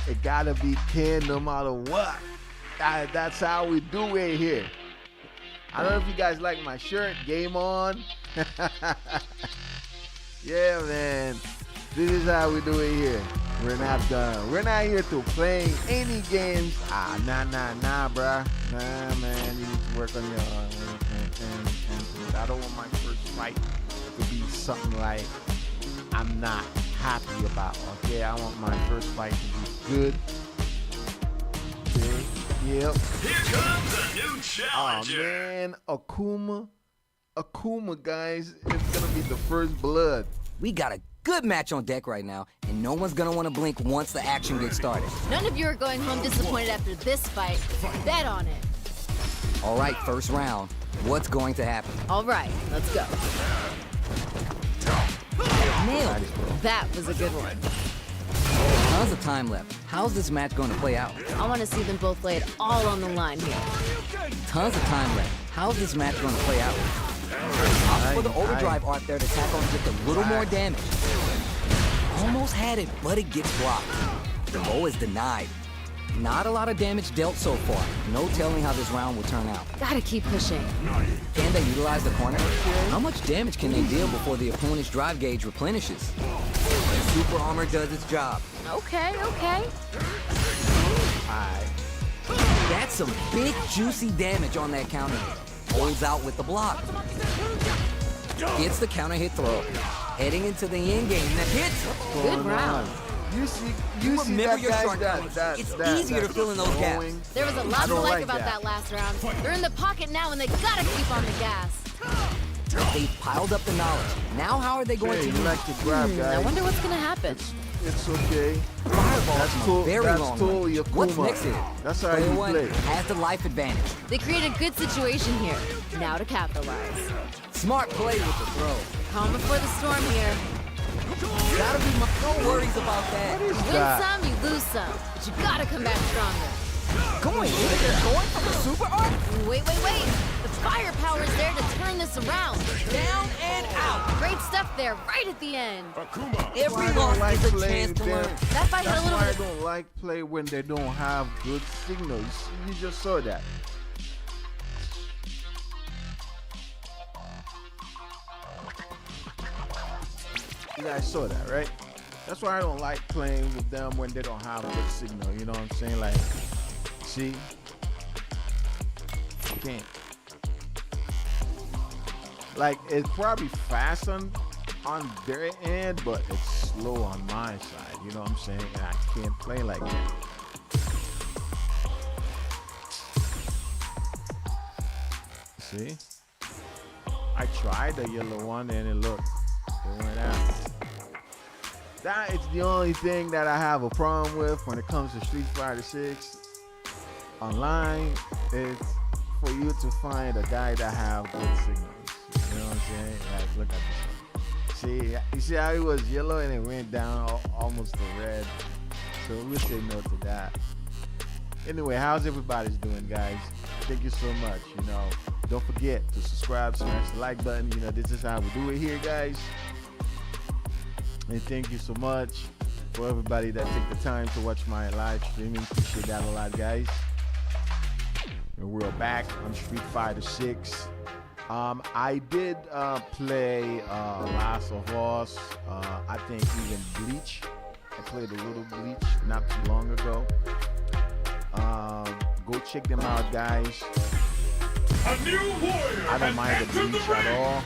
It gotta be Ken no matter what. That's how we do it here. I don't know if you guys like my shirt. Game on. Yeah, man. This is how we do it here. We're not done. We're not here to play any games. Nah, bruh. Nah, man. You need to work on your. I don't want my first fight to be something like I'm not happy about. Okay, I want my first fight to be good. Okay. Yep. Here comes a new challenger. Oh man, Akuma, guys. It's gonna be the first blood. We got a good match on deck right now, and no one's gonna want to blink once the action gets started. None of you are going home disappointed after this fight. Bet on it. All right, first round. What's going to happen? All right, let's go. Nailed it. That was a good one. Tons of time left. How's this match going to play out? I want to see them both lay it all on the line here. Tons of time left. How's this match going to play out? Opt for the overdrive art there to tack on just a little more damage. Almost had it, but it gets blocked. The low is denied. Not a lot of damage dealt so far. No telling how this round will turn out. Gotta keep pushing. Can they utilize the corner? How much damage can they deal before the opponent's drive gauge replenishes? Super armor does its job. Okay. That's some big, juicy damage on that counter hit. Holds out with the block. Gets the counter hit throw. Heading into the end game. That hits. Good round. You see Remember that your guy shortcomings. It's easier to fill in those gaps. There was a lot to don't like like about that. that last round. They're in the pocket now, and they gotta keep on the gas. They've piled up the knowledge. Now how are they going Hey, to you use like to grab, guys. I wonder what's gonna happen. It's okay. fireballs That's from cool. a very That's long totally range? Akuma. What's next here? That's how Player you one play. has the life advantage. They create a good situation here. Now to capitalize. Smart play with the throw. Calm before the storm here. Gotta be no worries about that. You win that? some, you lose some. But you gotta come back stronger. Going for the super arc. Wait. The firepower is there to turn this around. Down and out. Great stuff there, right at the end. Every I loss don't like is a playing chance to them. learn. That fight had a That's little why I bit. don't like play when they don't have good signals. You just saw that. You guys saw that, right? That's why I don't like playing with them when they don't have a good signal. You know what I'm saying? Like, see? You can't. Like, it's probably fast on their end, but it's slow on my side. You know what I'm saying? And I can't play like that. See? I tried the yellow one and it looked. It went out. That is the only thing that I have a problem with when it comes to Street Fighter 6 online. It's for you to find a guy that have good signals. You know what I'm saying? Like, look at this one. See, you see how it was yellow and it went down almost to red. So we'll say no to that. Anyway, how's everybody's doing, guys? Thank you so much. You know, don't forget to subscribe, smash the like button. You know, this is how we do it here, guys. And thank you so much for everybody that take the time to watch my live streaming. Appreciate that a lot, guys. And we're back on Street Fighter 6. I did play Last of Us. I think even Bleach. I played a little Bleach not too long ago. Go check them out, guys. A new warrior I don't has mind the entered Bleach the at ring. all.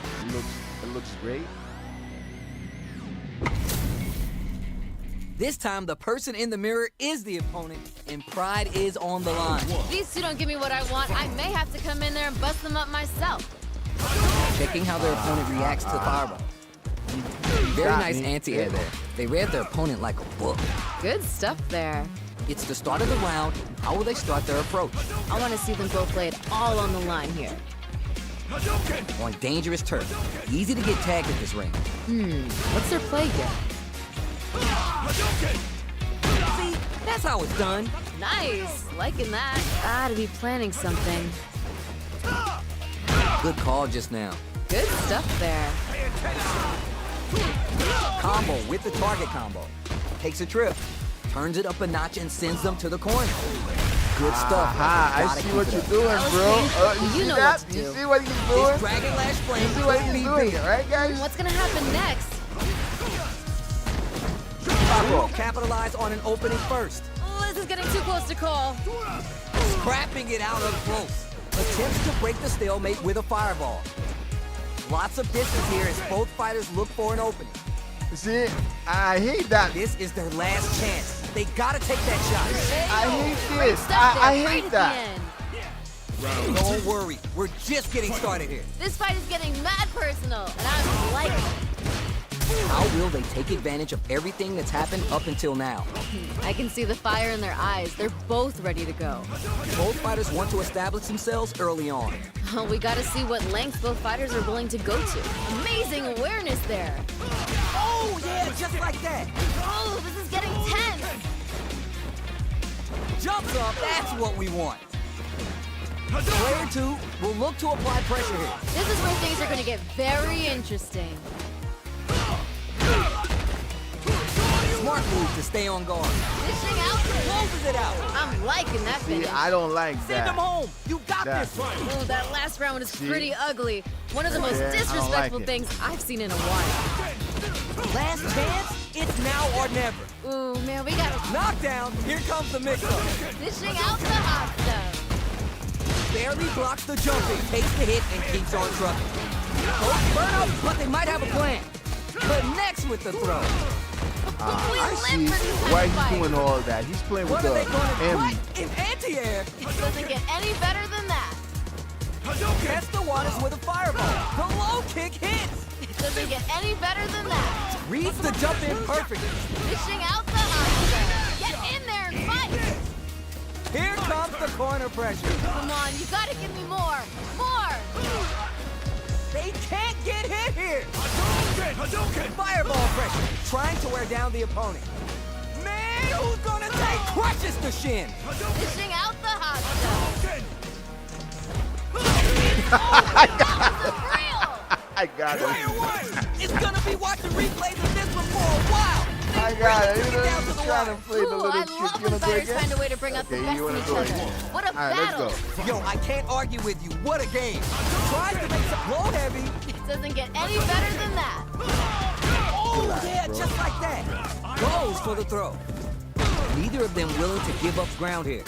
It looks great. This time, the person in the mirror is the opponent, and pride is on the line. If these two don't give me what I want, I may have to come in there and bust them up myself. Checking how their opponent reacts to the fireball. Very Got nice me. anti-air there. They read their opponent like a book. Good stuff there. It's the start of the round. How will they start their approach? I want to see them both lay it all on the line here. On dangerous turf. Easy to get tagged at this ring. What's their play here? See, that's how it's done. Nice, liking that. Gotta be planning something. Good call just now. Good stuff there. Combo with the target combo. Takes a trip. turns it up a notch and sends them to the corner. Good stuff. I Gotta see keep what it you're up. doing, bro. You You see know that? what to You do. see what he's This doing? Dragon Lash You Flame see what could he's be doing, big. right, guys? What's gonna happen next? Will capitalize on an opening first. Oh, this is getting too close to call. Scrapping it out up close. Attempts to break the stalemate with a fireball. Lots of distance here as both fighters look for an opening. See, I hate that. This is their last chance. They gotta take that I hate Great this. stuff there, I right hate at that. the end. shot. Don't worry, we're just getting started here. This fight is getting mad personal, and I'm liking it. How will they take advantage of everything that's happened up until now? I can see the fire in their eyes. They're both ready to go. Both fighters want to establish themselves early on. Oh, we gotta see what lengths both fighters are willing to go to. Amazing awareness there. Oh, yeah, just like that. Oh, this is getting tense. Jumps up, that's what we want. Player 2 will look to apply pressure here. This is where things are gonna get very interesting. Smart move to stay on guard. Dishing out. Closes it out. I'm liking that See, finish. I don't like Send him that. home. You got That- this. Oh, that last round is pretty ugly. One of the most Yeah, I don't disrespectful like it. things I've seen in a while. Last chance, it's now or never. Ooh, man, we gotta Knockdown, here comes the mix-up. dishing out the hot stuff. Barely blocks the jumping, takes the hit, and keeps on trucking. Both burn up, but they might have a plan. Connects with the throw. We I live see for this kind why of he's fight. doing all that. He's playing with What are they the going to M. right in anti-air? It doesn't get any better than that. Test the waters with a fireball. The low kick hits. It doesn't get any better than that. Reads the jump in perfectly. Dishing out the hot stuff. Get in there and fight. Here comes the corner pressure. Come on, you gotta give me more. More. They can't get hit here. Fireball pressure, trying to wear down the opponent. Man, who's gonna take? Crushes the shin. Dishing out the hot stuff. I got Player it. one is gonna be watching replays of this one for a while. I got it. Take You know, down to he's the trying to wire. play the Ooh, little I trick. love You when wanna do it fighters again? find a way to bring out the Okay, best you in wanna each do it other. again? What a All right, battle. let's go. Yo, I can't argue with you. What a game. Tries to make some low heavy. It doesn't get any better than that. Oh, yeah, just like that. Goes for the throw. Neither of them willing to give up ground here.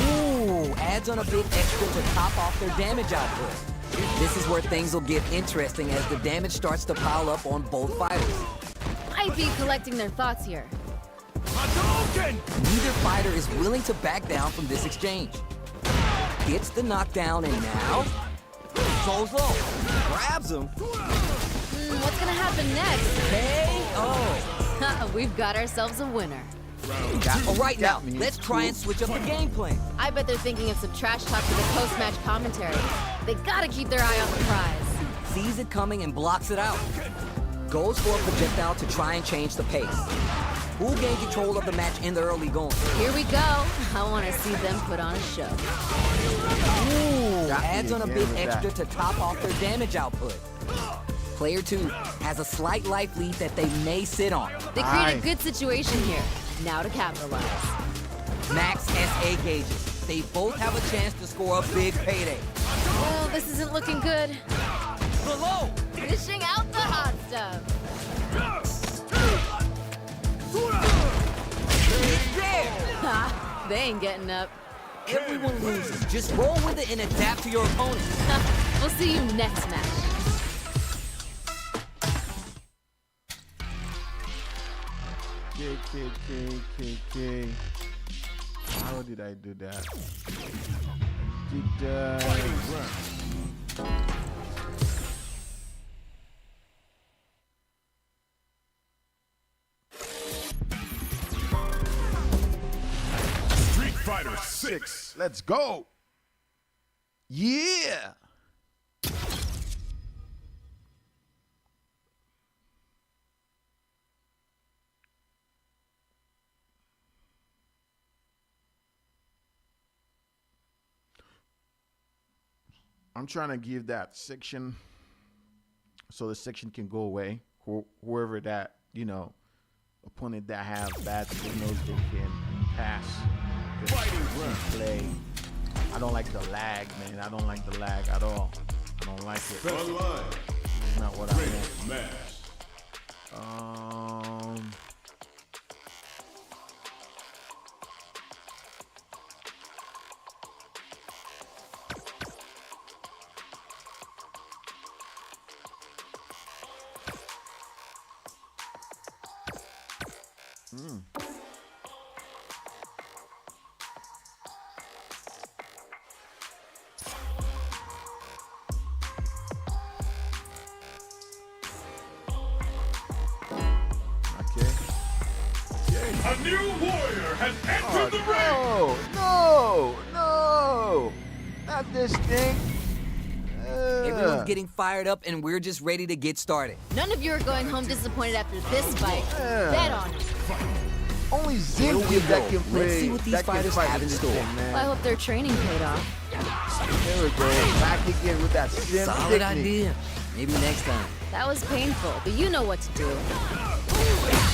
Ooh, adds on a bit extra to top off their damage output. This is where things will get interesting as the damage starts to pile up on both fighters. Might be collecting their thoughts here. Neither fighter is willing to back down from this exchange. Gets the knockdown and now goes low. Grabs him. What's gonna happen next? KO. We've got ourselves a winner. All right, now, Got me. let's try and switch up the game plan. I bet they're thinking of some trash talk for the post-match commentary. They gotta keep their eye on the prize. Sees it coming and blocks it out. Goes for a projectile to try and change the pace. Who'll gain control of the match in the early going? Here we go. I want to see them put on a show. Ooh, Got me adds on a again bit with extra that. to top off their damage output. Player 2 has a slight life lead that they may sit on. They create a Nice. good situation here. Now to capitalize. Max SA gauges. They both have a chance to score a big payday. Well, this isn't looking good. Below. Dishing out the hot stuff. It's there. Ha! They ain't getting up. Everyone loses. Just roll with it and adapt to your opponent. We'll see you next match. K. How did I do that? Street Fighter 6. Let's go. Yeah. I'm trying to give that section so the section can go away. Whoever that, opponent that have bad signals, they can pass. They Fighting can ground. play. I don't like the lag, man. I don't like the lag at all. I don't like it. Online. It's not what I Ready. want. Match. Okay. A new warrior has entered the ring. No, not this thing. Everyone's getting fired up, and we're just ready to get started. None of you are going home disappointed after this fight. Bet on it. Only Here Zim we that go. can play. Let's see what these that can fighters fight have in this store. thing, Well, I man. hope their training paid off. There we go. Back again with that Zim Solid technique. idea. Maybe next time. That was painful, but you know what to do.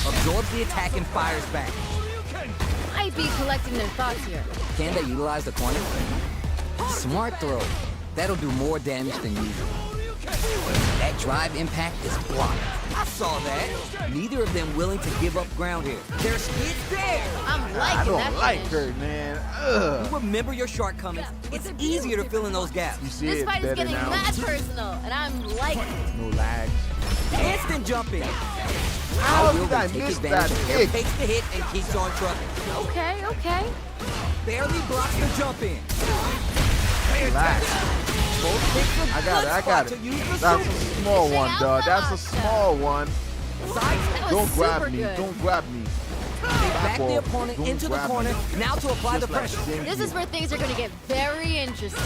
Absorbs the attack and fires back. Might be collecting their thoughts here. Can they utilize the corner? Smart throw. That'll do more damage than usual. That drive impact is blocked. I saw that. Neither of them willing to give up ground here. Their speed's there. I'm I liking that don't like finish. her, man. Ugh. Remember your shortcomings. It's easier to fill in those gaps. You see This it fight is better getting now. mad personal, and I'm liking it. No lags. Instant jumping. How How will did I they take miss advantage that of their kick? takes the hit and keeps on trucking? Okay, okay. Barely blocks the jump in. Relax. Both picks a I got good it. I spot got to it. use the That's super. a small Fishing one, out dog. the That's a hot small one. That was Don't super grab me. good. Don't grab me. They back the Ball. opponent Don't into the grab corner. me. Now to apply the Just like pressure. Zim This did. is where things are going to get very interesting.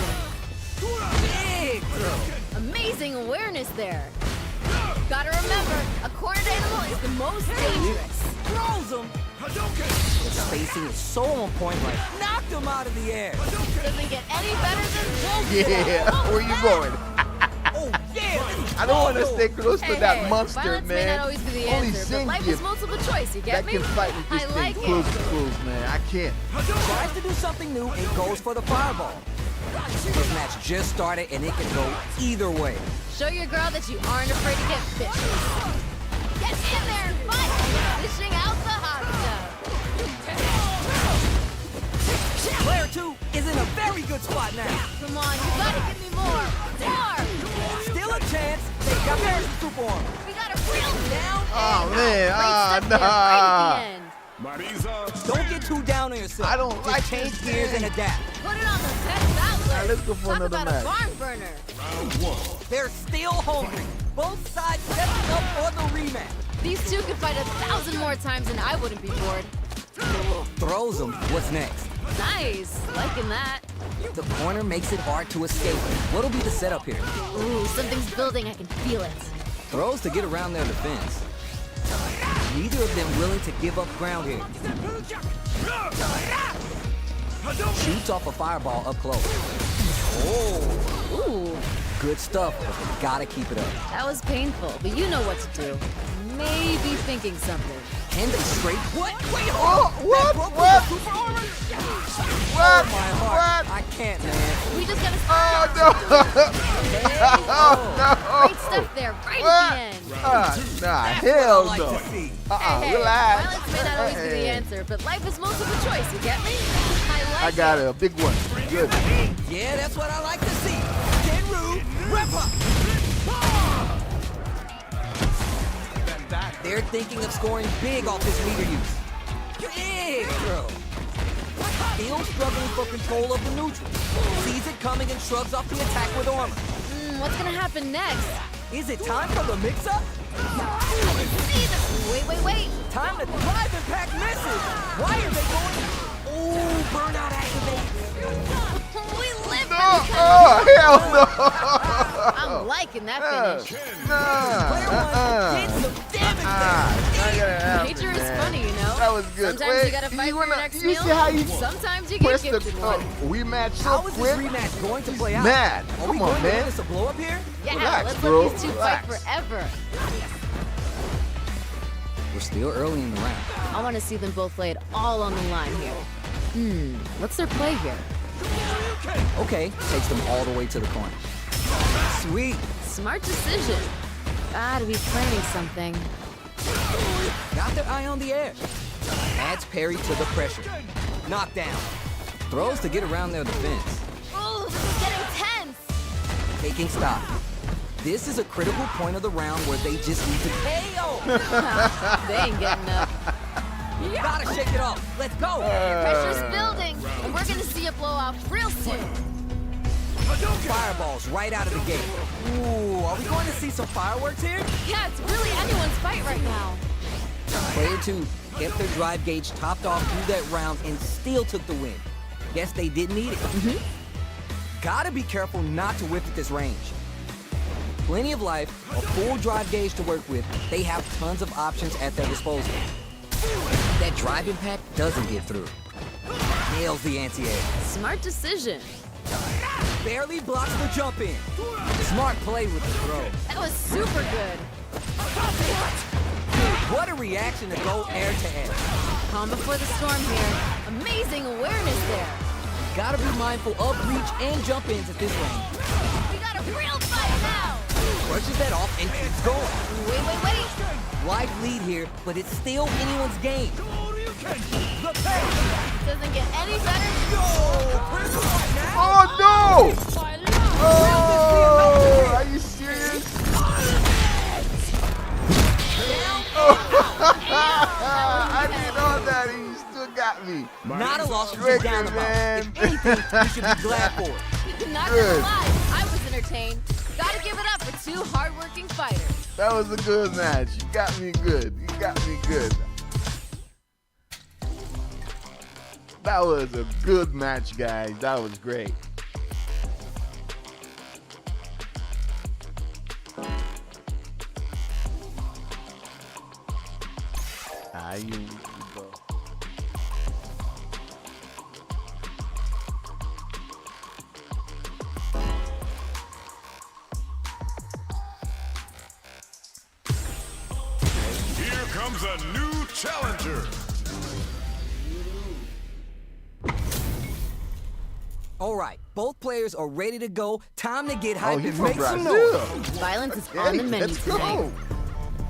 Big throw. Amazing awareness there. Gotta remember, a cornered animal is the most dangerous. Throws him. The spacing is so on point, like knocked him out of the air. Doesn't get any better than wolf. Yeah, where you going? Oh yeah. I don't want to stay close to Hey, that hey, monster, violence may man. not always be the Only answer, but Zim life gives is multiple choice, you get that me? can fight with this I thing like close it. to close, man. I can't. Tries to do something new and goes for the fireball. This match just started and it can go either way. Show your girl that you aren't afraid to get vicious. Get in there and fight! Dishing out the hot stuff. Player 2 is in a very good spot now. Come on, you gotta give me more. More! Still a chance. They got Parachute Super on. We got a real down. Oh, man. Great stuff there, right at the end. Mariza. Don't get too down on yourself. I don't Just like change this gears thing. and adapt. Put it on the best outlet. Now, let's go for Talk another about match. a barn burner. Round one. They're still hungry. Both sides setting up for the rematch. These two could fight 1,000 more times and I wouldn't be bored. Throws him. What's next? Nice, liking that. The corner makes it hard to escape. What'll be the setup here? Ooh, something's building, I can feel it. Throws to get around their defense. Neither of them willing to give up ground here. Shoots off a fireball up close. Oh, Ooh, good stuff, but they gotta keep it up. that was painful, but you know what to do. Maybe thinking something. Can they straight? What? Wait, Oh, hold on. what? That broke What? with the super armor? What? Oh, my heart. What? I can't, man. We just gotta Oh, stop. no. Great stuff there, right What? at the end. Nah, I hell like no. to see. Hey, Relax. violence may not always be the Hey. answer, but life is multiple choice, you get me? I I like got it. it, a big one. Good. Yeah, that's what I like to see. Tenru, rep up. They're thinking of scoring big off his meter use. Big throw. Still struggling for control of the neutral. Sees it coming and shrugs off the attack with armor. What's gonna happen next? Is it time for the mix-up? See the... Wait. Time to drive impact misses. Why are they going? Oh, burnout activate. We live No, for this kind oh, of hell no. I'm liking that finish. Player one did some damage there. Nature is funny, you know? That was good. Sometimes Wait, you gotta fight you for your wanna- next you meal. see how you Sometimes you get press the gifted one. rematch so How is this quick? rematch going to play out? Mad. Are we Come going on, to man. witness a blow up here? Yeah, Relax, let's bro. let these two Relax. fight forever. We're still early in the round. I want to see them both lay it all on the line here. What's their play here? Okay, takes them all the way to the corner. Sweet. Smart decision. Gotta be planning something. Got their eye on the air. Adds parry to the pressure. Knockdown. Throws to get around their defense. Oh, this is getting tense. Taking stock. This is a critical point of the round where they just need to KO. They ain't getting up. You gotta shake it off. Let's go. Pressure's building, and we're gonna see a blowout real soon. Fireballs right out of the gate. Ooh, are we going to see some fireworks here? Yeah, it's really anyone's fight right now. Player 2 kept their drive gauge topped off through that round and still took the win. Guess they didn't need it. Gotta be careful not to whip at this range. Plenty of life, a full drive gauge to work with. They have tons of options at their disposal. That drive impact doesn't get through. Nails the anti-air. Smart decision. Barely blocks the jump in. Smart play with the throw. That was super good. What a reaction to go air to air. Calm before the storm here. Amazing awareness there. Gotta be mindful of reach and jump ins at this range. We got a real fight now. Brushes that off and keeps going. Wait. Life lead here, but it's still anyone's game. Doesn't get any better. Oh no! Oh, are you serious? I didn't know that. He still got me. Not a loss to Tricky, get down man. about. If anything, you should be glad for it. Not Good. gonna lie, I was entertained. Gotta give it up for two hardworking fighters. That was a good match. You got me good. You got me good. That was a good match, guys. That was great. You go. Here comes a new challenger. All right, both players are ready to go. Time to get Oh, hype he's and from make some Brazil. noise. Violence is Hey, on the menu let's tonight. go.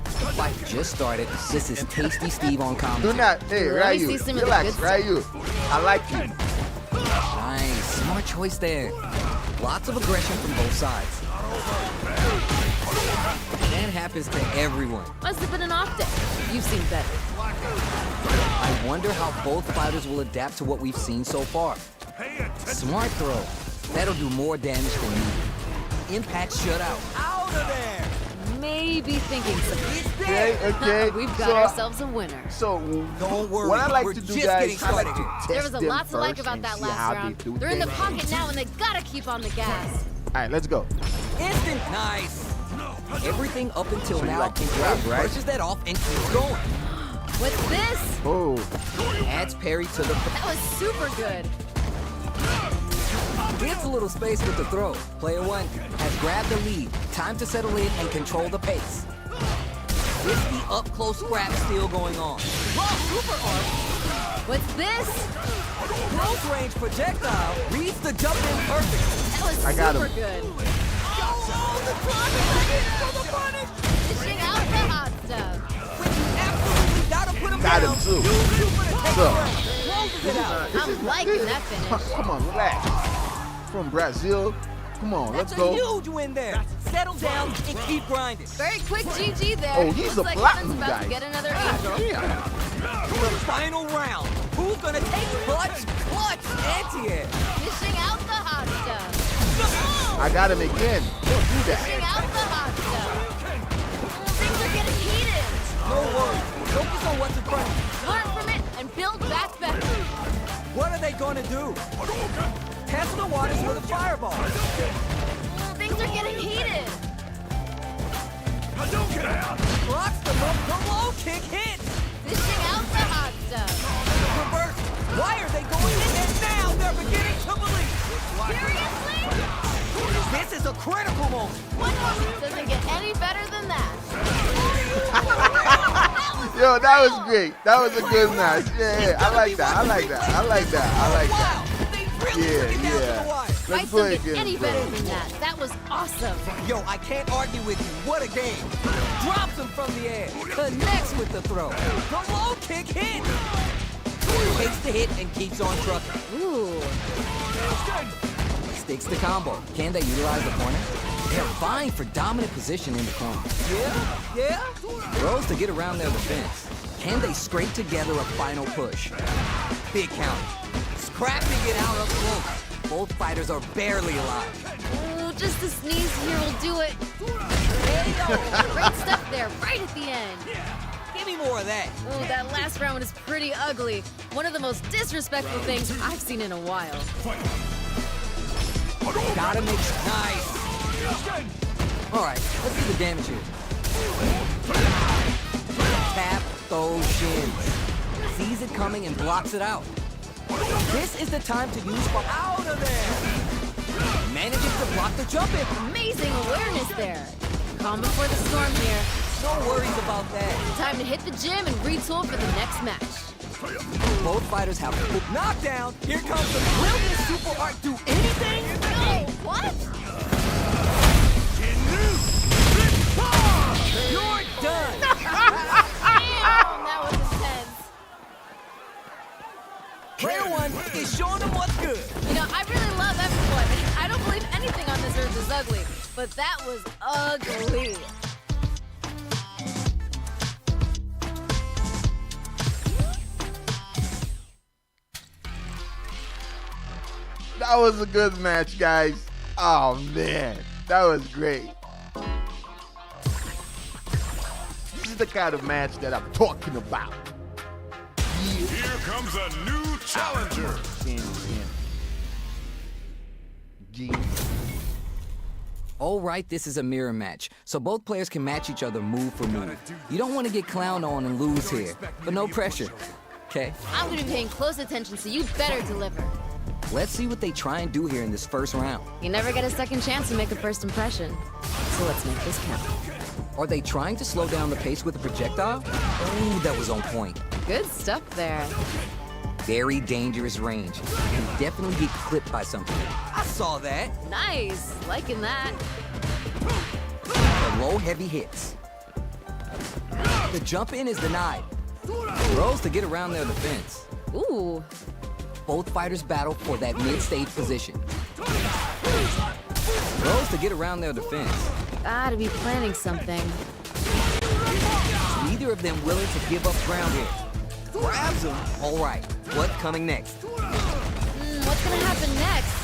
The fight just started. This is Tasty Steve on Do commentary. not. Hey, Let me Ryu. see some of the Relax, good Ryu. I like you. Nice, smart choice there. Lots of aggression from both sides. That happens to everyone. Must have been an off day. You've seen better. I wonder how both fighters will adapt to what we've seen so far. Smart throw. That'll do more damage than needed. Impact shutout. Out of there! Maybe thinking something. Okay. We've got So- ourselves a winner. So, Don't worry, what I like we're to do, just guys, getting I like to started test There was a them lot to like first about and that see last how round. they do They're in the things. pocket now, and they gotta keep on the gas. All right, let's go. Instant. Nice. Everything up until So you now, like to and grab, right? brushes that off and keeps going. What's this? Oh, Adds parry to the... That was super good. Gives a little space with the throw. Player 1 has grabbed the lead. Time to settle in and control the pace. Risky up-close scrap still going on. Whoa, super arm. What's this? Close range projectile reads the jump in perfect. That was I got super him. good. Punish. Dishing out the hot stuff. Absolutely gotta put him got down. him too. Closes So, it out. I'm liking that finish. come on, relax. From Brazil. Come on, let's That's a go. huge win there. Settle down and keep grinding. Very quick GG there. Oh, he's Looks a like platinum Evan's about guy. to get another angel. Yeah. The final round. Who's gonna take clutch anti-air? Dishing out the hot stuff. I got him again. Don't do Dishing that. out the hot stuff. Things are getting heated. No worries. Focus on what's in front of you. Learn from it and build back better. What are they gonna do? Test the waters with a fireball. Things are getting heated. Blocks the low kick hit. Dishing out the hot stuff. Reverse. Why are they going in? And now they're beginning to believe. Seriously? This is a critical moment. Doesn't get any better than that. That was Yo, that was great. That was a good match. Yeah, I like that. I like that. I like that. I like Wow, that. they really Yeah, took it down to the yeah. wire. Let's Fights play don't get again, any bro. better than that. That was awesome. Yo, I can't argue with you. What a game. Drops him from the air. Connects with the throw. The low kick hits. Takes the hit and keeps on trucking. Ooh. Sticks the combo. Can they utilize the corner? They're vying for dominant position in the corner. Yeah? Throws to get around their defense. Can they scrape together a final push? Big count. Scrapping it out up close. Both fighters are barely alive. Ooh, just a sneeze here will do it. There you go. Great stuff there, right at the end. Give me more of that. Ooh, that last round is pretty ugly. One of the most disrespectful things I've seen in a while. Gotta make nice. All right, let's see the damage here. Tap those shins. Sees it coming and blocks it out. This is the time to use for out of there. Manages to block the jump in. Amazing awareness there. Calm before the storm here. No worries about that. Time to hit the gym and retool for the next match. Both fighters have a knockdown. Here comes the. Will this super art do anything? No, what? You're done. Damn, that was intense. Player one is showing them what's good. You know, I really love everyone. I don't believe anything on this earth is ugly, but that was ugly. That was a good match, guys. Oh, man. That was great. This is the kind of match that I'm talking about. Here comes a new challenger. All right, this is a mirror match, so both players can match each other move for move. You don't want to get clowned on and lose here, but no pressure. Okay, I'm gonna be paying close attention, so you better deliver. let's see what they try and do here in this first round. You never get a second chance to make a first impression. So let's make this count. Are they trying to slow down the pace with a projectile? Oh, that was on point. Good stuff there. Very dangerous range. You can definitely get clipped by something. I saw that. Nice. Liking that. The low heavy hits. The jump in is denied. Throws to get around their defense. Ooh. Both fighters battle for that mid-stage position. Throws to get around their defense. Gotta be planning something. Neither of them willing to give up ground here. Grabs him. All right, what's coming next? What's gonna happen next?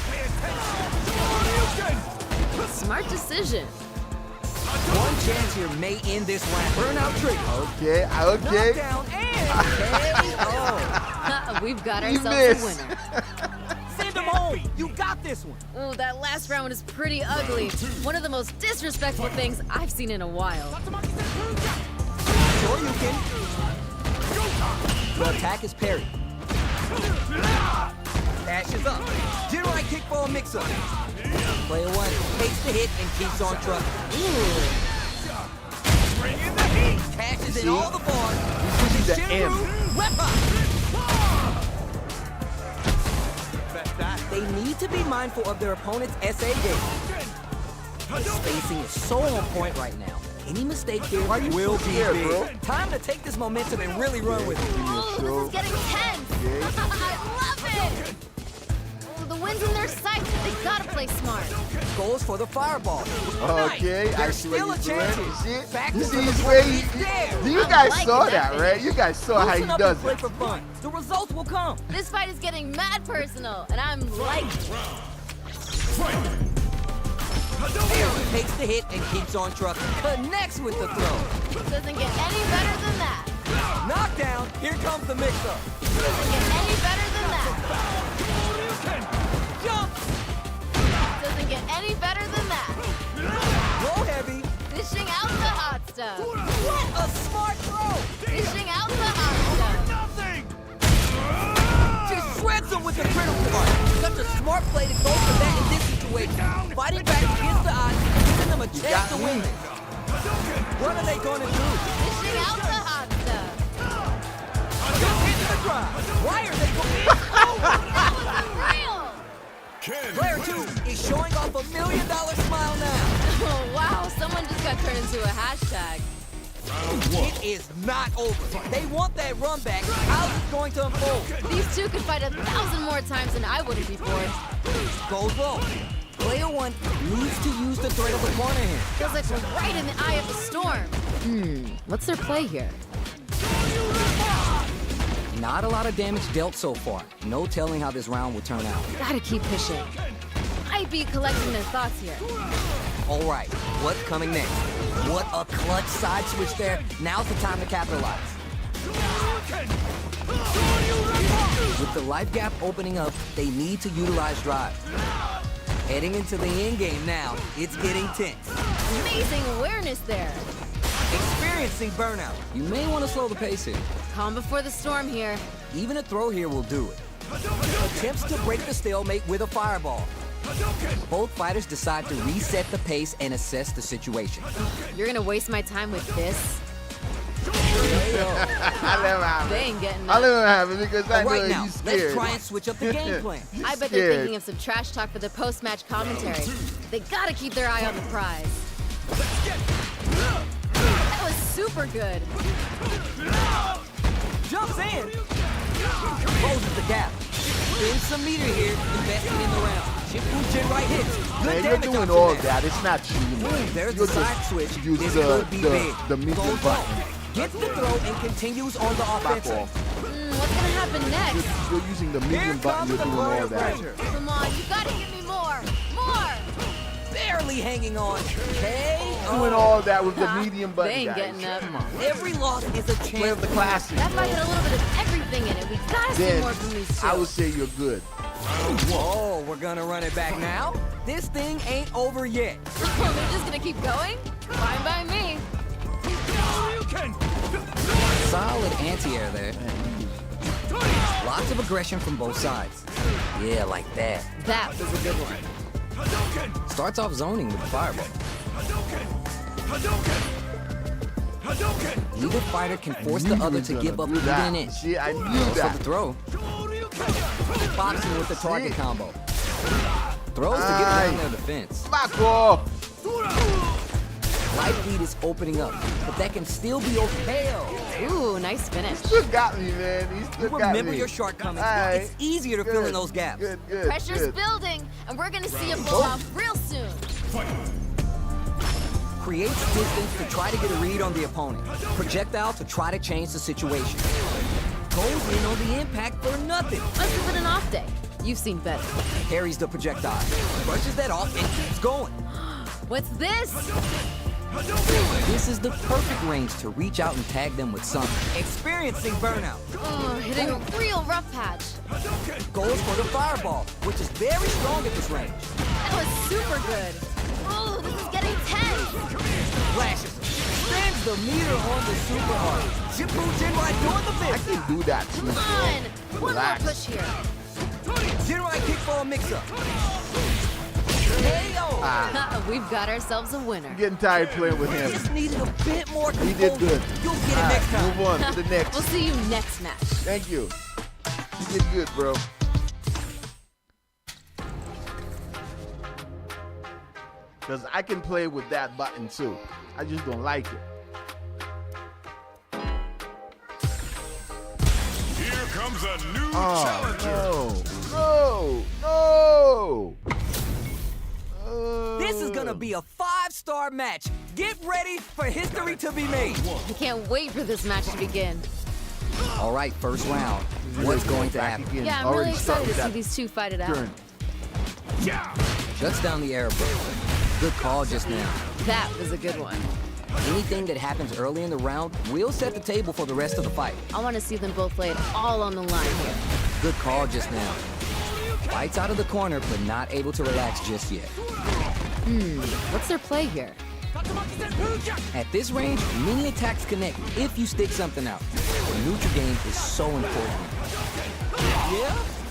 Smart decision. One chance here may end this round. Burnout trigger. Okay, okay. Knockdown and KO. We've got You ourselves missed. a winner. Send him home. You got this one. Ooh, that last round is pretty ugly. One of the most disrespectful things I've seen in a while. Sure you can. The attack is parried. Dashes up. Jirai kick for a mix-up. Player one takes the hit and keeps on trucking. Bring in the heat. Cashes in all the bars. See the M. Left hop. They need to be mindful of their opponent's SA game. The spacing is so on point right now. Any mistake here Why you will so be scared, big. bro? Time to take this momentum and really run with it. Oh, this is getting tense. Okay. I love it. Oh, the wind's in their sights. They gotta play smart. Goes for the fireball. Okay, I There's see what still a you're chance doing. here. You see it? Back You to see the his ball. way? He's there. You I'm guys liking saw that that, right? finish. You guys saw how he Loosen up does and play it. for fun. The results will come. This fight is getting mad personal, and I'm liking it. Aaron takes the hit and keeps on trucking. Connects with the throw. Doesn't get any better than that. Knockdown. Here comes the mix-up. Doesn't get any better than that. Jumps. Doesn't get any better than that. Low heavy. Dishing out the hot stuff. What a smart throw. Dishing out the hot stuff. Just shreds him with the critical part. Such a smart play to go for that in this situation. Fighting back against the odds, giving them a chance to win this. What are they going to do? Dishing out the hot stuff. drive. Why are they going? Unreal! Ken Player 2 is showing off $1 million smile now. Oh, wow, someone just got turned into a hashtag. It is not over. They want that run back. How is it going to unfold? These two could fight 1,000 more times than I would have before. Goes low. Player 1 needs to use the threat of the corner here. Feels like we're right in the eye of the storm. What's their play here? Not a lot of damage dealt so far. No telling how this round will turn out. Gotta keep pushing. Might be collecting their thoughts here. All right, what's coming next? What a clutch side switch there. Now's the time to capitalize. With the life gap opening up, they need to utilize drive. Heading into the end game now, it's getting tense. Amazing awareness there. Experiencing burnout. You may want to slow the pace here. Calm before the storm here. Even a throw here will do it. Attempts to break the stalemate with a fireball. Both fighters decide to reset the pace and assess the situation. You're gonna waste my time with this? I let him have They it. ain't getting I up. let him have it because I All know right now, he's let's scared. try and switch up the game plan. I bet they're scared. thinking of some trash talk for the post-match commentary. They gotta keep their eye on the prize. That was super good. Jumps in. Closes the gap. Spins some meter here, investing in the round. Shifu right hits. Good Man, you're damage doing option all there. that. It's not cheating. There's You're the side just switch. use This the, could be big. the medium Goes button. low. Gets the throw and continues on the Back offensive. off. What's gonna happen next? You're using the Here medium button. comes You're the doing all player that. pressure. Come on, you gotta give me more! More! Barely hanging on. Doing all that with the medium button, They ain't guys. getting up. Come on. Every loss is a Play chance. with the classic. That fight bro. had a little bit of everything in it. We gotta see Then more from these two. I would say you're good. Whoa, we're gonna run it back now? This thing ain't over yet. They're just gonna keep going? Fine by me. Solid anti-air there. Lots of aggression from both sides. Yeah, like that. That was a good one. Starts off zoning with the fireball. Neither fighter can force the Knew other he to was give up gonna do even that. an inch. See, I knew Also that. the throw. Boxing with the target See? combo. Throws to get around Aye. their defense. Back off. Life lead is opening up, but that can still be okay. Ooh, nice finish. Still got me, man. He still got Remember me. your shortcomings. Aight. It's easier to fill in those gaps. Good, good. Pressure's good. building, and we're gonna see it blow off real soon. Creates distance to try to get a read on the opponent. Projectile to try to change the situation. Goes in on the impact for nothing. Must have been an off day. You've seen better. Carries the projectile. Brushes that off and keeps going. What's this? This is the perfect range to reach out and tag them with something. Experiencing burnout. Oh, hitting a real rough patch. Goes for the fireball, which is very strong at this range. That was super good. Oh, this is getting tense. Flashes. Spins the meter on the super hard. Shifu Jinrai doing the I fist. can do that too, Come bro. on. One more Relax. push here. Jinrai kick for a mix-up. KO. We've got ourselves a winner. I'm getting tired playing with him. Just needed a bit more composure. He did good. You'll get it All next right, time. move on to the next. We'll see you next match. Thank you. You did good, bro. Because I can play with that button too. I just don't like it. Here comes a new Oh, challenger. no. No. No. This is gonna be a 5-star match. Get ready for history to be made. I can't wait for this match to begin. All right, first round. What's going to Back happen? again. Yeah, I'm Already really excited to started see that these two fight it out. turn. Shuts down the air bro. Good call just now. That was a good one. Anything that happens early in the round will set the table for the rest of the fight. I want to see them both lay it all on the line here. Good call just now. Fights out of the corner, but not able to relax just yet. What's their play here? At this range, many attacks connect if you stick something out. The neutral game is so important.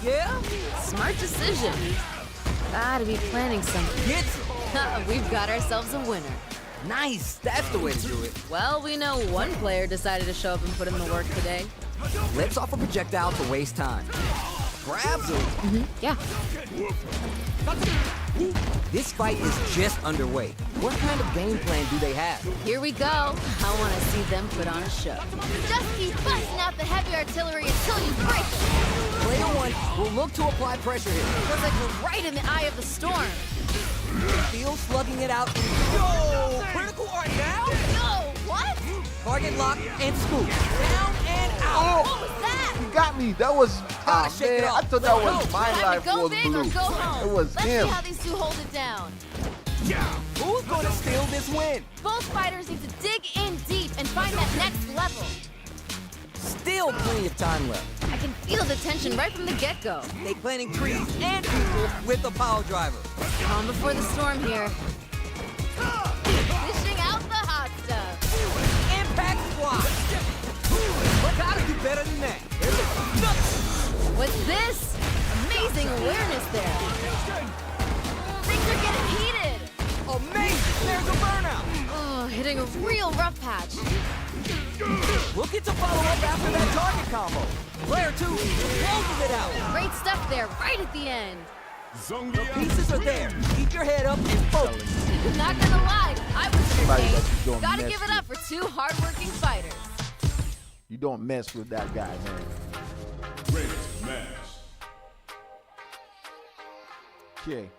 Yeah? Smart decision. Gotta be planning something. Gets him. We've got ourselves a winner. Nice. That's the way to do it. Well, we know one player decided to show up and put in the work today. Lets off a projectile to waste time. Grabs him. Yeah. This fight is just underway. What kind of game plan do they have? Here we go. I want to see them put on a show. Just keep busting out the heavy artillery until you break it. Player one will look to apply pressure here. Feels like we're right in the eye of the storm. Steel slugging it out. Yo! Critical art now? No, what? Target lock and scoop. Down and out. What was that? He got me. That was, shake it man, off. I thought that Let's was go. my Time life to go was big blue. or go home. It was Let's him. see how these two hold it down. Who's going to steal this win? Both fighters need to dig in deep and find that next level. Still plenty of time left. I can feel the tension right from the get-go. They planting trees and people with the power driver. Calm before the storm here. Dishing out the hot stuff. Impact squad. But gotta do better than that. There's a What's this? Amazing awareness there. Things are getting heated. amazing. There's a burnout. Oh, hitting a real rough patch. We'll get to follow up after that target combo. Player two closes it out. Great stuff there, right at the end. The pieces are there. Keep your head up and focus. Not gonna lie, I was Somebody that you entertained. don't Gotta mess give it with. up for two hardworking fighters. You don't mess with that guy, man. Great match. Okay.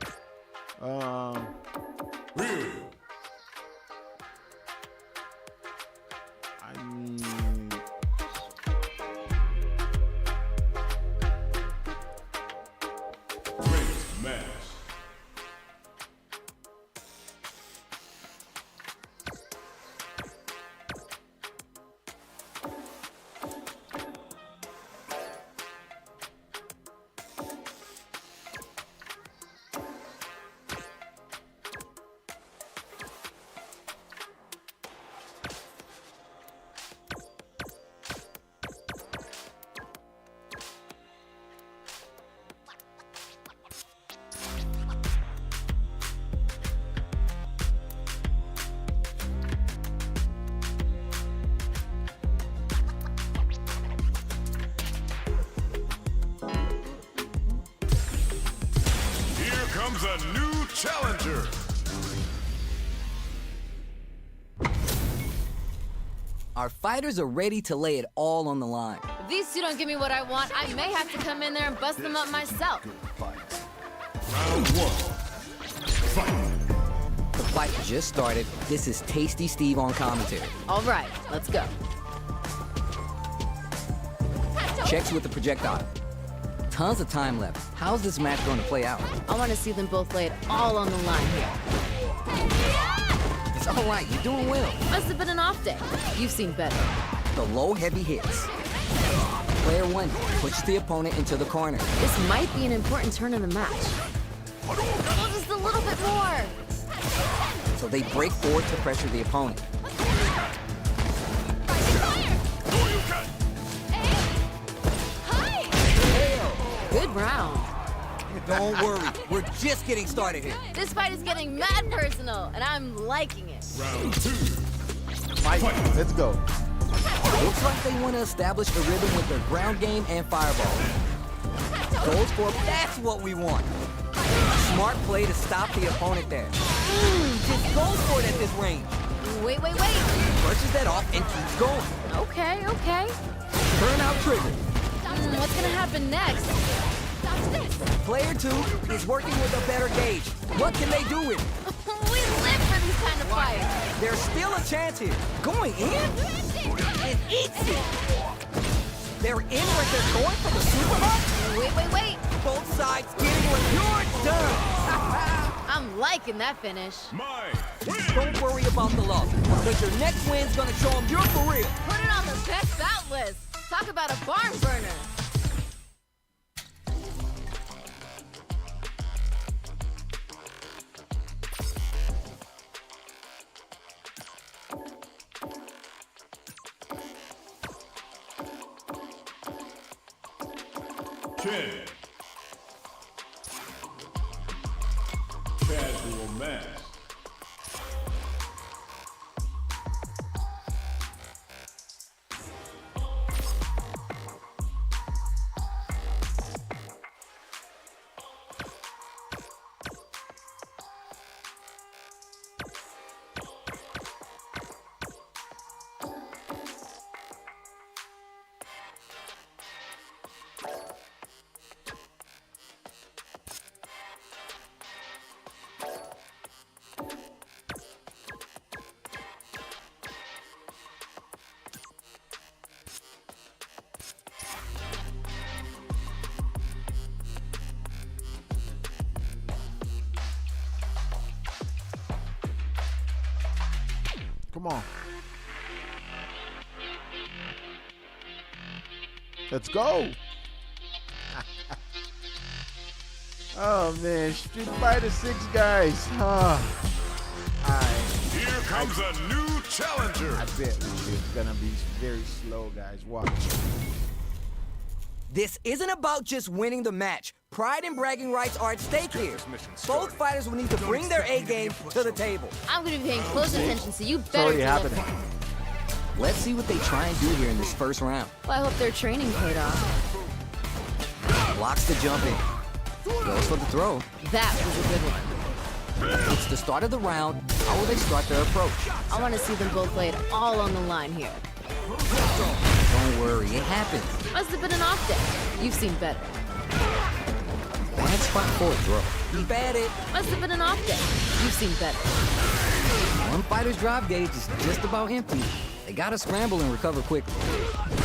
Real. I mean, Great match. Here comes a new challenger. Our fighters are ready to lay it all on the line. If these two don't give me what I want, I may have to come in there and bust them up myself. Round one. Fight. The fight just started. This is Tasty Steve on commentary. All right, let's go. Checks with the projectile. Tons of time left. How's this match going to play out? I want to see them both lay it all on the line here. It's all right. You're doing well. Must have been an off day. You've seen better. The low heavy hits. Player one pushes the opponent into the corner. This might be an important turn in the match. Oh, just a little bit more. So they break forward to pressure the opponent. Good round. Don't worry. We're just getting started here. This fight is getting mad personal, and I'm liking it. Round two. Mike, let's go. Looks like they want to establish a rhythm with their ground game and fireball. Goes for that's what we want. Smart play to stop the opponent there. Just goes for it at this range. Wait. Brushes that off and keeps going. Okay. Burnout trigger. What's gonna happen next? Player two is working with a better gauge. What can they do with it? We live for these kind of fights. There's still a chance here. Going in? It eats it. They're in where they're going for the super hug? Wait. Both sides getting what you're done. I'm liking that finish. Mine. Win. Don't worry about the loss, because your next win's gonna show them you're for real. Put it on the best bout list. Talk about a barn burner. Ken. Casual match. Come on. Let's go. Oh man, Street Fighter 6 guys. Here comes a new challenger. I bet it's gonna be very slow, guys. Watch. This isn't about just winning the match. Pride and bragging rights are at stake here. Both fighters will need to bring their A game to the table. I'm gonna be paying close attention, so you It's better already deliver. happening. Let's see what they try and do here in this first round. Well, I hope their training paid off. Blocks the jump in. Goes for the throw. That was a good one. It's the start of the round. How will they start their approach? I want to see them both lay it all on the line here. Don't worry, it happens. Must have been an off day. You've seen better. Bad spot for a throw. Keep at it. Must have been an off day. You've seen better. One fighter's drive gauge is just about empty. They gotta scramble and recover quickly.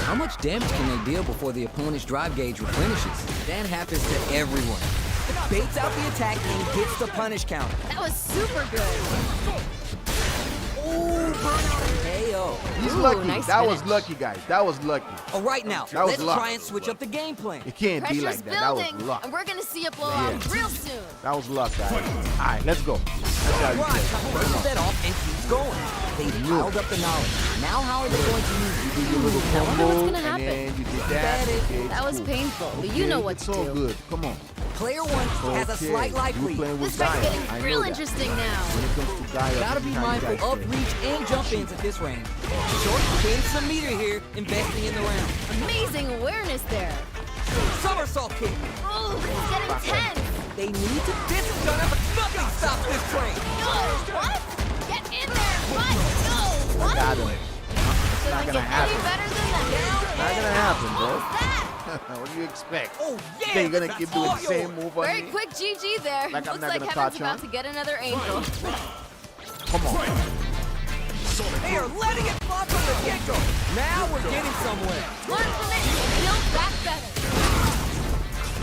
How much damage can they deal before the opponent's drive gauge replenishes? That happens to everyone. Baits out the attack and gets the punish counter. That was super good. Ooh, burnout and KO. He's Ooh, lucky. nice That was finish. lucky, guys. That was lucky. All right, now, That was let's luck. try and switch up the game plan. It can't be Pressure's like that. That was building, luck. and we're gonna see a blowout real soon. That was luck, guys. All right, let's go. That's how you Right, play. breaks that off and keeps going. They piled up the knowledge. Now how are they going to use it? You do your little I wonder combo, what's gonna and happen. then you did Got that. it. Okay, it's That was cool. painful, but Okay, you know what it's to all do. good. Come on. Player one has a Okay, slight life you lead. playing with This fight's Gaia. getting I know real that. interesting now. When it comes to Gaia, Gotta this be is how you mindful guys of play. reach and jump ins at this range. Short gains some meter here, investing in the round. Amazing awareness there. Somersault kick. Oh, this is getting tense. They need to. This is gonna. Nothing stops this train. No, what? Get in there, what? No, what? Got him. Doesn't not get gonna any happen. better than that. Not gonna happen, bro. What was that? What do you expect? Oh yeah. Okay, you're gonna that's keep doing all the same yours. move on Very me? quick GG there. Like I'm Looks not like gonna Kevin's touch about on. to get another angel. Come on. They are letting it fly from the get-go. Now we're getting somewhere. Learn from it and build back better.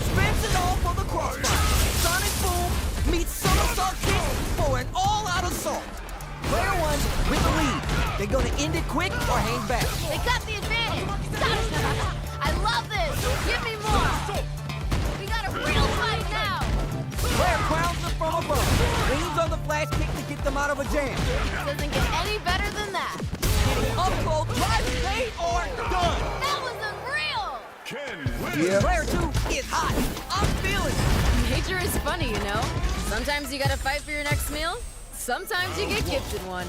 Spins it all for the crossfire. Sonic Boom meets somersault kick for an all-out assault. Player one with the lead. They're gonna end it quick or hang back. They got the advantage. I love this. Give me more. We got a real fight now. Player crowns them from above. Leans on the flash kick to get them out of a jam. Doesn't get any better than that. Getting up close, drive, they are done. That was unreal. Ken wins. Yeah. Player two is hot. I'm feeling it. Nature is funny, you know. Sometimes you gotta fight for your next meal. Sometimes you get gifted one.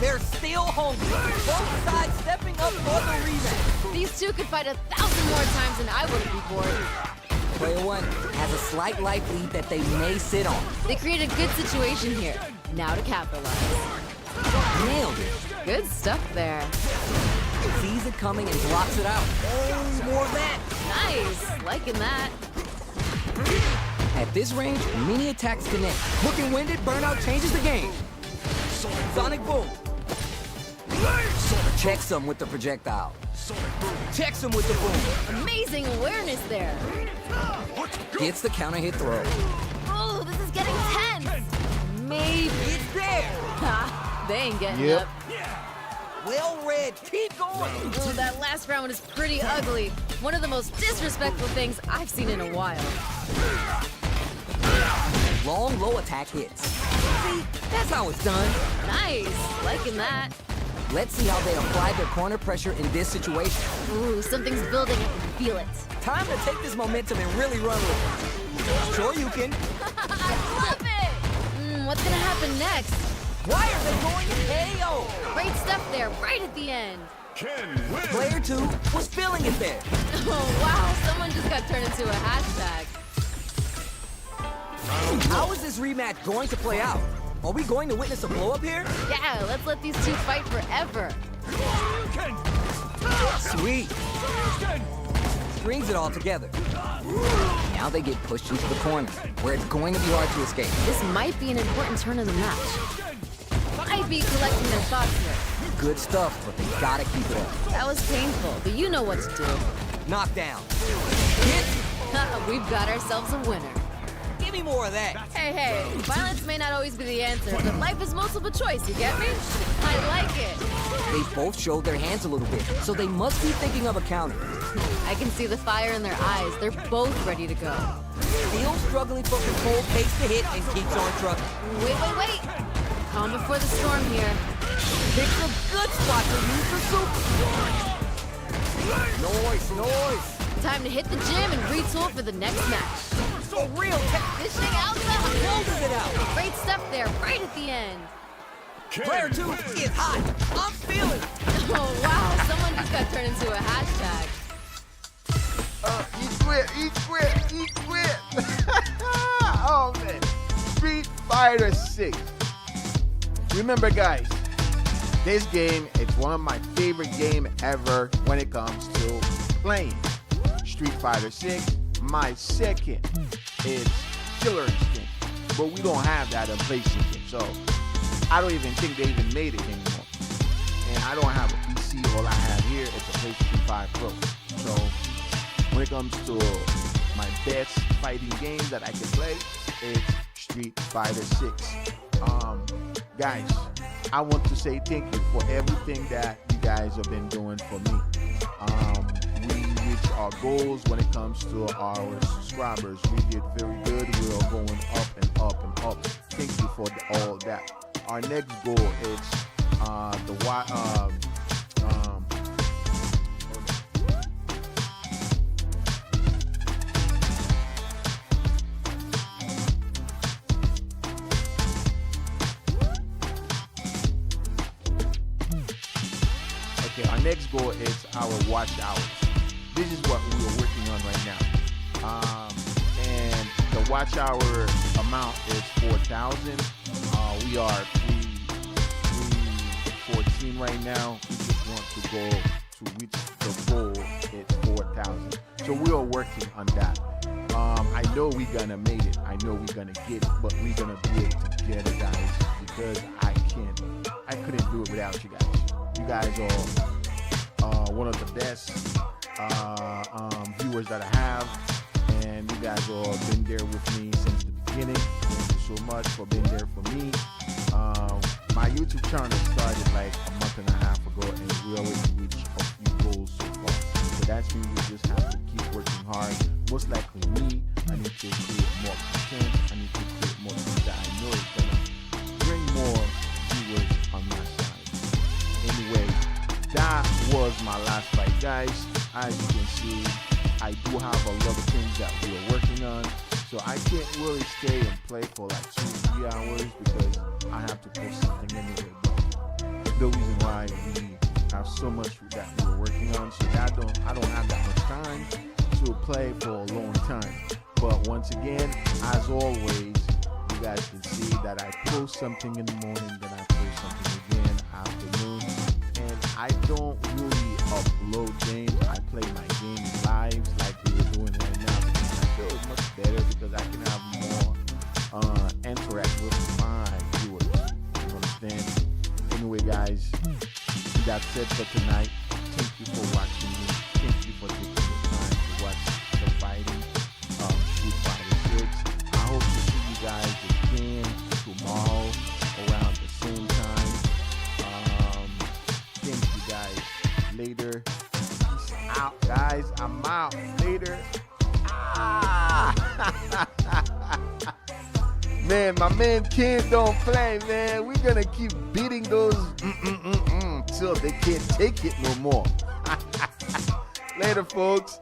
They're still hungry. Both sides stepping up for the rematch. These two could fight 1,000 more times and I wouldn't be bored. Player one has a slight life lead that they may sit on. They created a good situation here. Now to capitalize. Nailed it. Good stuff there. Sees it coming and blocks it out. Oh, more of that. Nice. Liking that. At this range, many attacks connect. Looking winded, burnout changes the game. Sonic Boom. Checks him with the projectile. Checks him with the boom. Amazing awareness there. Gets the counter hit throw. Oh, this is getting tense. Maybe. It's there. Ha, they ain't getting Yep. up. Well read. Keep going. Oh, that last round was pretty ugly. One of the most disrespectful things I've seen in a while. Long, low attack hits. See, that's how it's done. Nice. Liking that. Let's see how they apply their corner pressure in this situation. Ooh, something's building. I can feel it. Time to take this momentum and really run with it. Sure you can. I love it. What's gonna happen next? Why are they going KO? Great stuff there, right at the end. Ken wins. Player two was feeling it there. Oh, wow. Someone just got turned into a hashtag. How is this rematch going to play out? Are we going to witness a blow-up here? Yeah, let's let these two fight forever. Ken. Sweet. Strings it all together. Now they get pushed into the corner, where it's going to be hard to escape. This might be an important turn in the match. Might be collecting their thoughts here. Good stuff, but they gotta keep it up. That was painful, but you know what to do. Knockdown. Hit. We've got ourselves a winner. Give me more of that. Hey, violence may not always be the answer, but life is multiple choice, you get me? I like it. They both showed their hands a little bit, so they must be thinking of a counter. I can see the fire in their eyes. They're both ready to go. Theo struggling for control, takes the hit, and keeps on trucking. Wait. Calm before the storm here. Picks a good spot to use the super. Noise. Time to hit the gym and retool for the next match. For real, Dishing out the closes it out. great stuff there, right at the end. Player 2 is hot. I'm feeling it. Oh wow, someone just got turned into a hashtag. He quit. Oh man. Street Fighter 6. Remember guys, this game, it's one of my favorite games ever when it comes to playing. Street Fighter 6, my second is Killer Instinct. But we don't have that in PlayStation, so I don't even think they even made it anymore. And I don't have a PC, all I have here is a PlayStation 5 Pro. So when it comes to my best fighting game that I can play, it's Street Fighter 6. Guys, I want to say thank you for everything that you guys have been doing for me. We reached our goals when it comes to our subscribers. We did very good. We are going up and up and up. Thank you for all that. Our next goal is our next goal is our watch hours. This is what we are working on right now. And the watch hour amount is 4,000. We are 314 right now. We just want to go to reach the goal. It's 4,000. So we are working on that. I know we're gonna make it. I know we're gonna get it, but we're gonna be able to get it, guys, because I couldn't do it without you guys. You guys are one of the best viewers that I have, and you guys all been there with me since the beginning. Thank you so much for being there for me. My YouTube channel started like a month and a half ago, and we already reached a few goals so far. So that's means we just have to keep working hard. Most likely me, I need to create more content. I need to create more things that I know is gonna bring more viewers on my side. Anyway, that was my last fight, guys. As you can see, I do have a lot of things that we are working on, so I can't really stay and play for like 2-3 hours because I have to post something anyway. But the reason why we have so much that we're working on, so that I don't have that much time to play for a long time. But once again, as always, you guys can see that I post something in the morning, then I post something again afternoon. And I don't really upload games. I play my games live like we were doing right now, because I feel it's much better because I can have more interact with my viewers. You understand? Anyway, guys, that's it for tonight. Thank you for watching me. Thank you for taking the time to watch the fighting Street Fighter 6. I hope to see you guys again tomorrow around the same time. Thank you guys. Later. Peace out, guys. I'm out. Later. Man, my man Ken don't play, man. We're gonna keep beating those till they can't take it no more. Later, folks.